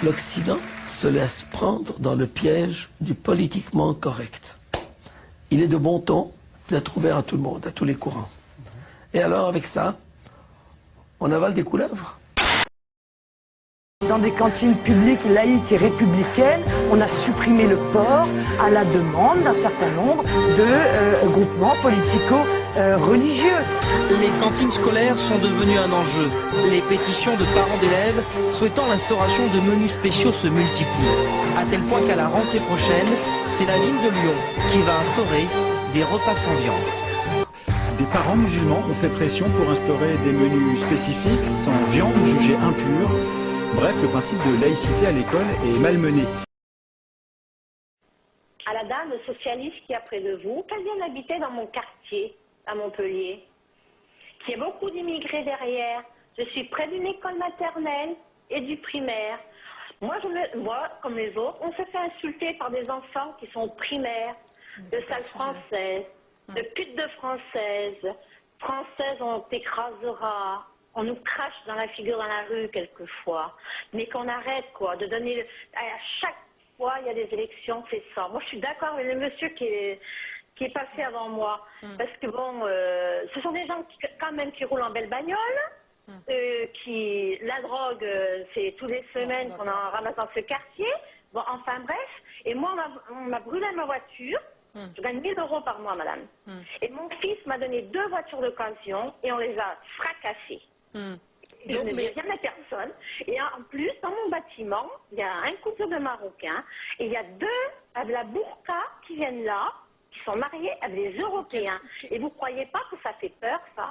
L'Occident se laisse prendre dans le piège du politiquement correct. Il est de bon ton d'être ouvert à tout le monde, à tous les courants. Et alors, avec ça, on avale des couleuvres. Dans des cantines publiques, laïques et républicaines, on a supprimé le porc à la demande d'un certain nombre de groupements politico-religieux. Les cantines scolaires sont devenues un enjeu. Les pétitions de parents d'élèves souhaitant l'instauration de menus spéciaux se multiplient. À tel point qu'à la rentrée prochaine, c'est la ville de Lyon qui va instaurer des repas sans viande. Des parents musulmans ont fait pression pour instaurer des menus spécifiques sans viande jugée impure. Bref, le principe de laïcité à l'école est malmené. À la dame socialiste qui est près de vous, qu'elle vienne habiter dans mon quartier, à Montpellier, qu'il y ait beaucoup d'immigrés derrière. Je suis près d'une école maternelle et du primaire. Moi, comme les autres, on se fait insulter par des enfants qui sont primaires, de salles françaises, de putes de françaises. Françaises, on t'écrasera. On nous crache dans la figure dans la rue quelquefois. Mais qu'on arrête, quoi, de donner... À chaque fois, il y a des élections, c'est ça. Moi, je suis d'accord avec le monsieur qui est passé avant moi. Parce que, bon, ce sont des gens quand même qui roulent en belle bagnole. La drogue, c'est tous les semaines qu'on en ramasse dans ce quartier. Bon, enfin, bref. Et moi, on m'a brûlé ma voiture. Je gagne 1000 € par mois, madame. Et mon fils m'a donné 2 voitures d'occasion et on les a fracassées. Je ne dis rien à personne. Et en plus, dans mon bâtiment, il y a un couple de Marocains et il y a 2 avec la burqa qui viennent là, qui sont mariés avec des Européens. Et vous ne croyez pas que ça fait peur, ça?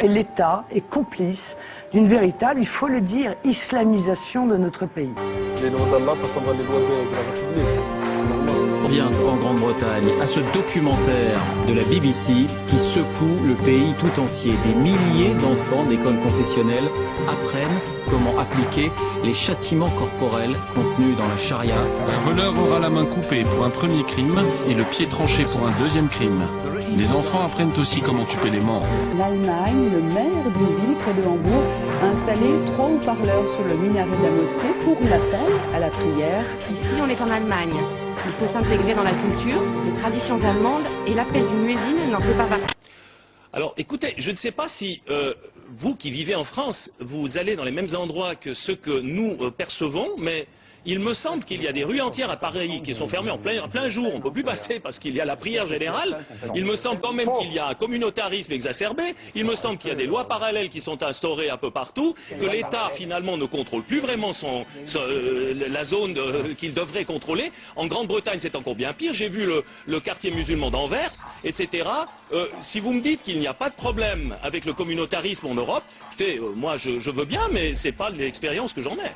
Et l'État est complice d'une véritable, il faut le dire, islamisation de notre pays. Les lois d'Allah passent devant les lois de la République. On vient en Grande-Bretagne à ce documentaire de la BBC qui secoue le pays tout entier. Des milliers d'enfants d'écoles confessionnelles apprennent comment appliquer les châtiments corporels contenus dans la charia. Un voleur aura la main coupée pour un premier crime et le pied tranché pour un deuxième crime. Les enfants apprennent aussi comment tuer les morts. En Allemagne, le maire d'une ville près de Hambourg a installé 3 haut-parleurs sur le minaret de la mosquée pour l'appel à la prière. Ici, on est en Allemagne. Il faut s'intégrer dans la culture, les traditions allemandes et l'appel du muezzin n'en fait pas partie. Alors écoutez, je ne sais pas si vous qui vivez en France, vous allez dans les mêmes endroits que ceux que nous percevons, mais il me semble qu'il y a des rues entières à Paris qui sont fermées en plein jour. On ne peut plus passer parce qu'il y a la prière générale. Il me semble quand même qu'il y a un communautarisme exacerbé. Il me semble qu'il y a des lois parallèles qui sont instaurées un peu partout, que l'État finalement ne contrôle plus vraiment la zone qu'il devrait contrôler. En Grande-Bretagne, c'est encore bien pire. J'ai vu le quartier musulman d'Anvers, etc. Si vous me dites qu'il n'y a pas de problème avec le communautarisme en Europe, écoutez, moi je veux bien, mais c'est pas l'expérience que j'en ai.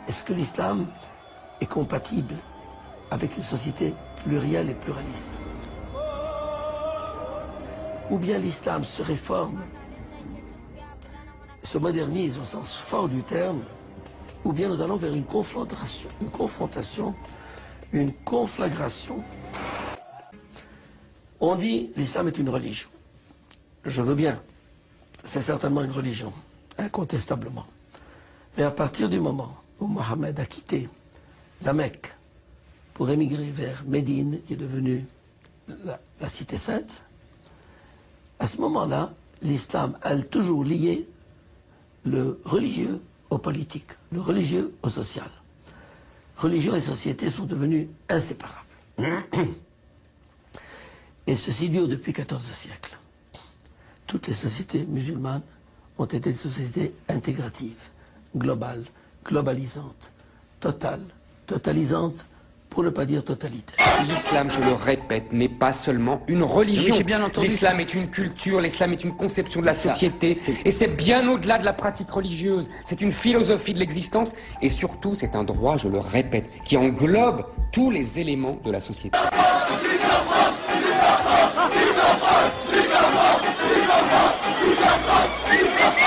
Est-ce que l'islam est compatible avec une société plurielle et pluraliste? Ou bien l'islam se réforme, se modernise au sens fort du terme, ou bien nous allons vers une confrontation, une conflagration. On dit l'islam est une religion. Je veux bien. C'est certainement une religion, incontestablement. Mais à partir du moment où Mohammed a quitté la Mecque pour émigrer vers Médine, qui est devenue la cité sainte, à ce moment-là, l'islam a toujours lié le religieux au politique, le religieux au social. Religion et société sont devenus inséparables. Et ceci dure depuis 14 siècles. Toutes les sociétés musulmanes ont été des sociétés intégratives, globales, globalisantes, totales, totalisantes, pour ne pas dire totalitaire. L'islam, je le répète, n'est pas seulement une religion. L'islam est une culture, l'islam est une conception de la société, et c'est bien au-delà de la pratique religieuse. C'est une philosophie de l'existence, et surtout, c'est un droit, je le répète, qui englobe tous les éléments de la société.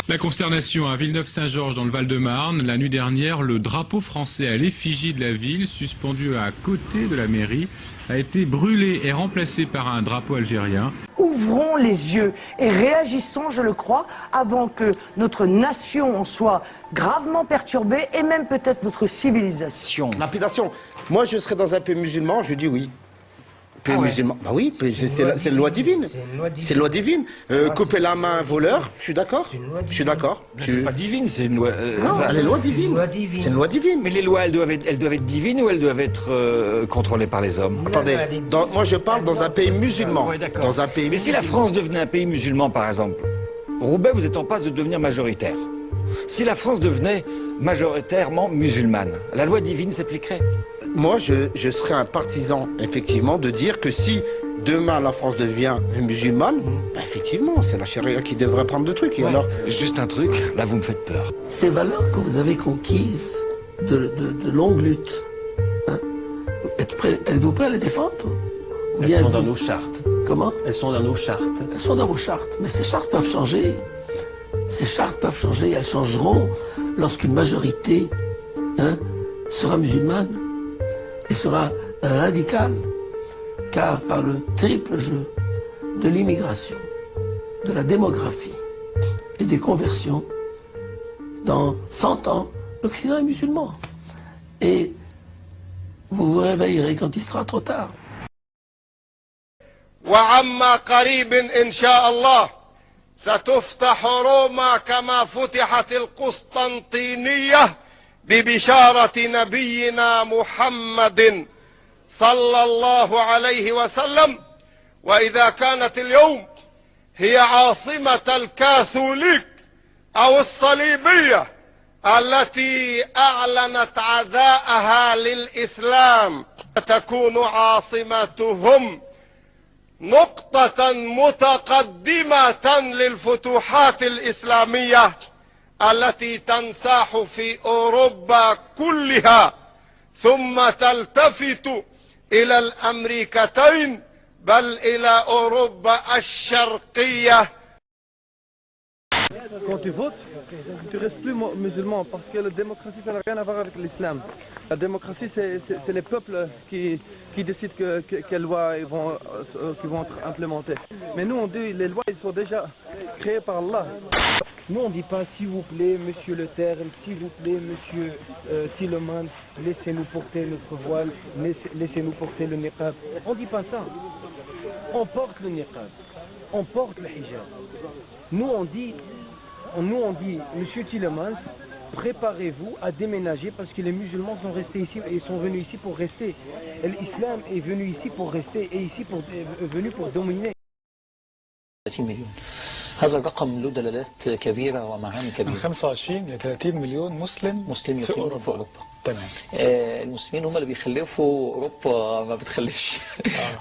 La consternation à Villeneuve-Saint-Georges dans le Val-de-Marne. La nuit dernière, le drapeau français à l'effigie de la ville, suspendu à côté de la mairie, a été brûlé et remplacé par un drapeau algérien. ouvrons les yeux et réagissons, je le crois, avant que notre nation en soit gravement perturbée et même peut-être notre civilisation. Lapidation. Moi, je serais dans un pays musulman, je dis oui. Pays musulman. Bah oui, c'est la loi divine. C'est une loi divine. Couper la main à un voleur, je suis d'accord. Je suis d'accord. C'est pas divine, c'est une loi. Non, elle est loi divine. C'est une loi divine. Mais les lois, elles doivent être divines ou elles doivent être contrôlées par les hommes? Attendez, moi je parle dans un pays musulman. Ouais, d'accord. Dans un pays Mais si la France devenait un pays musulman, par exemple, Roubaix, vous êtes en passe de devenir majoritaire. Si la France devenait majoritairement musulmane, la loi divine s'appliquerait? Moi, je serais un partisan, effectivement, de dire que si demain la France devient musulmane, bah, effectivement, c'est la charia qui devrait prendre le truc. Et alors... Juste un truc, là vous me faites peur. Ces valeurs que vous avez conquises de longues luttes, hein, êtes-vous prêt à les défendre? Elles sont dans nos chartes. Comment? Elles sont dans nos chartes. Elles sont dans vos chartes. Mais ces chartes peuvent changer. Ces chartes peuvent changer. Elles changeront lorsqu'une majorité sera musulmane et sera radicale. Car par le triple jeu de l'immigration, de la démographie et des conversions, dans 100 ans, l'Occident est musulman. Et vous vous réveillerez quand il sera trop tard. وعما قريب إن شاء الله ستفتح روما كما فتحت القسطنطينية ببشارة نبينا محمد صلى الله عليه وسلم. وإذا كانت اليوم هي عاصمة الكاثوليك أو الصليبية التي أعلنت عداءها للإسلام، تكون عاصمتهم نقطة متقدمة للفتوحات الإسلامية التي تنساح في أوروبا كلها، ثم تلتفت إلى الأمريكتين بل إلى أوروبا الشرقية. Quand tu votes, tu restes plus musulman parce que la démocratie ça n'a rien à voir avec l'islam. La démocratie c'est les peuples qui décident quelles lois qui vont être implémentées. Mais nous on dit les lois ils sont déjà créées par Allah. Nous on dit pas s'il vous plaît monsieur le terme, s'il vous plaît monsieur Tillemann, laissez-nous porter notre voile, laissez-nous porter le niqab. On dit pas ça. On porte le niqab, on porte le hijab. Nous on dit, monsieur Tillemann, préparez-vous à déménager parce que les musulmans sont restés ici et sont venus ici pour rester. L'islam est venu ici pour rester et ici venu pour dominer. 30 مليون. هذا الرقم له دلالات كبيرة ومعاني كبيرة. من 25 ل 30 مليون مسلم يقيمون في أوروبا. تمام. المسلمين هم اللي بيخلفوا، أوروبا ما بتخلفش.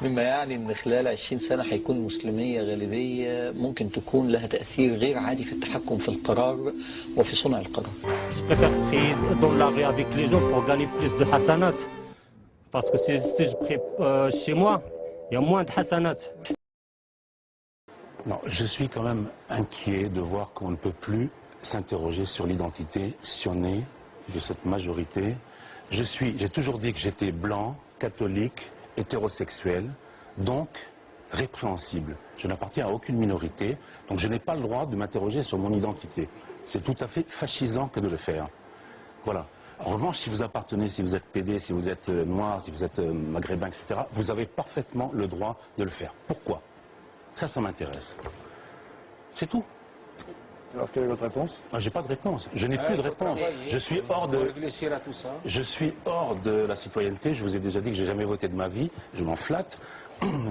مما يعني إن خلال 20 سنة هيكون المسلمية غالبية ممكن تكون لها تأثير غير عادي في التحكم في القرار وفي صنع القرار. Je préfère prier dans la rue avec les gens pour gagner plus de hasanat. Parce que si je prie chez moi, il y a moins de hasanat. Non, je suis quand même inquiet de voir qu'on ne peut plus s'interroger sur l'identité sionnée de cette majorité. J'ai toujours dit que j'étais blanc, catholique, hétérosexuel, donc répréhensible. Je n'appartiens à aucune minorité, donc je n'ai pas le droit de m'interroger sur mon identité. C'est tout à fait fascisant que de le faire. Voilà. En revanche, si vous appartenez, si vous êtes PD, si vous êtes noir, si vous êtes maghrébin, etc., vous avez parfaitement le droit de le faire. Pourquoi ? Ça m'intéresse. C'est tout. Alors, quelle est votre réponse? J'ai pas de réponse. Je n'ai plus de réponse. Je suis hors de... réfléchir à tout ça. Je suis hors de la citoyenneté. Je vous ai déjà dit que j'ai jamais voté de ma vie. Je m'en flatte.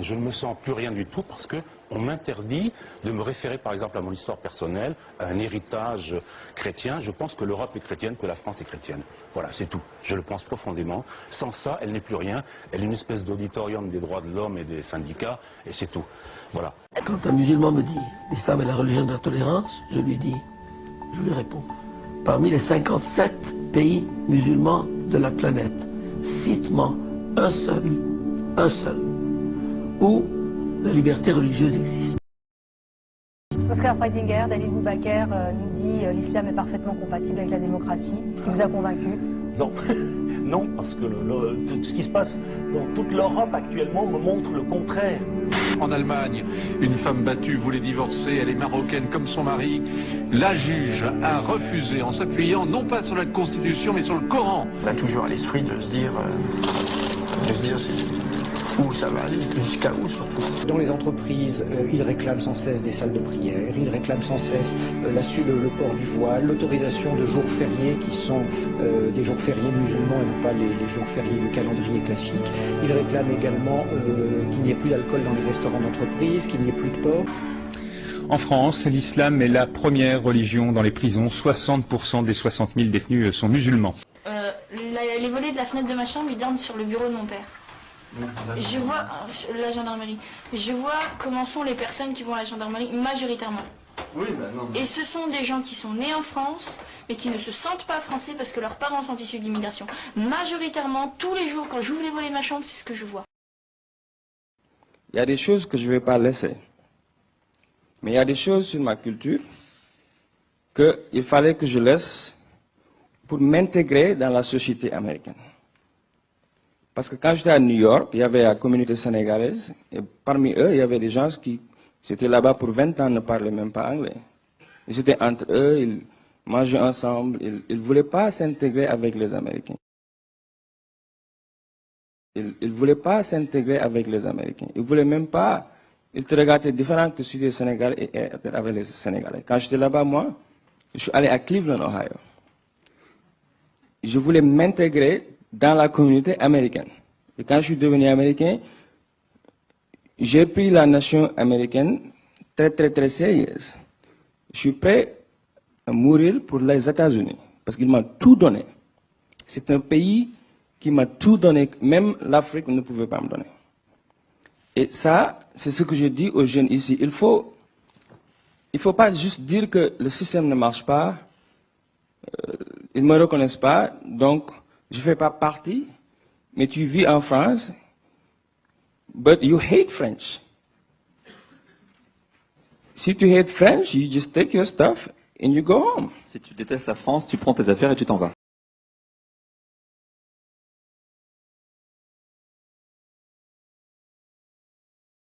Je ne me sens plus rien du tout parce qu'on m'interdit de me référer par exemple à mon histoire personnelle, à un héritage chrétien. Je pense que l'Europe est chrétienne, que la France est chrétienne. Voilà, c'est tout. Je le pense profondément. Sans ça, elle n'est plus rien. Elle est une espèce d'auditorium des droits de l'homme et des syndicats et c'est tout. Voilà. Quand un musulman me dit l'islam est la religion de la tolérance, je lui réponds, parmi les 57 pays musulmans de la planète, cite-moi un seul, où la liberté religieuse existe. Oscar Freudinger, Dalil Boubaker nous dit l'islam est parfaitement compatible avec la démocratie. Ce qui vous a convaincu? Non. non, parce que ce qui se passe dans toute l'Europe actuellement me montre le contraire. En Allemagne, une femme battue voulait divorcer, elle est marocaine comme son mari. La juge a refusé en s'appuyant non pas sur la Constitution mais sur le Coran. On a toujours à l'esprit de se dire où ça va aller, jusqu'à où surtout. Dans les entreprises, ils réclament sans cesse des salles de prière, ils réclament sans cesse le port du voile, l'autorisation de jours fériés qui sont des jours fériés musulmans et non pas les jours fériés du calendrier classique. Ils réclament également qu'il n'y ait plus d'alcool dans les restaurants d'entreprise, qu'il n'y ait plus de porc. En France, l'islam est la première religion dans les prisons. 60% des 60 000 détenus sont musulmans. Les volets de la fenêtre de ma chambre, ils dorment sur le bureau de mon père. Je vois la gendarmerie. Je vois comment sont les personnes qui vont à la gendarmerie majoritairement. Oui, ben non. Et ce sont des gens qui sont nés en France, mais qui ne se sentent pas français parce que leurs parents sont issus de l'immigration. Majoritairement, tous les jours, quand j'ouvre les volets de ma chambre, c'est ce que je vois. Il y a des choses que je ne vais pas laisser. Mais il y a des choses sur ma culture qu'il fallait que je laisse pour m'intégrer dans la société américaine. Parce que quand j'étais à New York, il y avait la communauté sénégalaise, et parmi eux, il y avait des gens qui étaient là-bas pour 20 ans, ne parlaient même pas anglais. Ils étaient entre eux, ils mangeaient ensemble, ils ne voulaient pas s'intégrer avec les Américains. Ils ne voulaient pas s'intégrer avec les Américains. Ils ne voulaient même pas, ils te regardaient différent que celui des Sénégalais et avec les Sénégalais. Quand j'étais là-bas, moi, je suis allé à Cleveland, Ohio. Je voulais m'intégrer dans la communauté américaine. Et quand je suis devenu américain, j'ai pris la nation américaine très sérieuse. Je suis prêt à mourir pour les États-Unis, parce qu'ils m'ont tout donné. C'est un pays qui m'a tout donné, même l'Afrique ne pouvait pas me donner. Et ça, c'est ce que je dis aux jeunes ici. Il faut pas juste dire que le système ne marche pas, ils ne me reconnaissent pas, donc je ne fais pas partie, mais tu vis en France, but you hate French. Si tu hate French, you just take your stuff and you go home. Si tu détestes la France, tu prends tes affaires et tu t'en vas.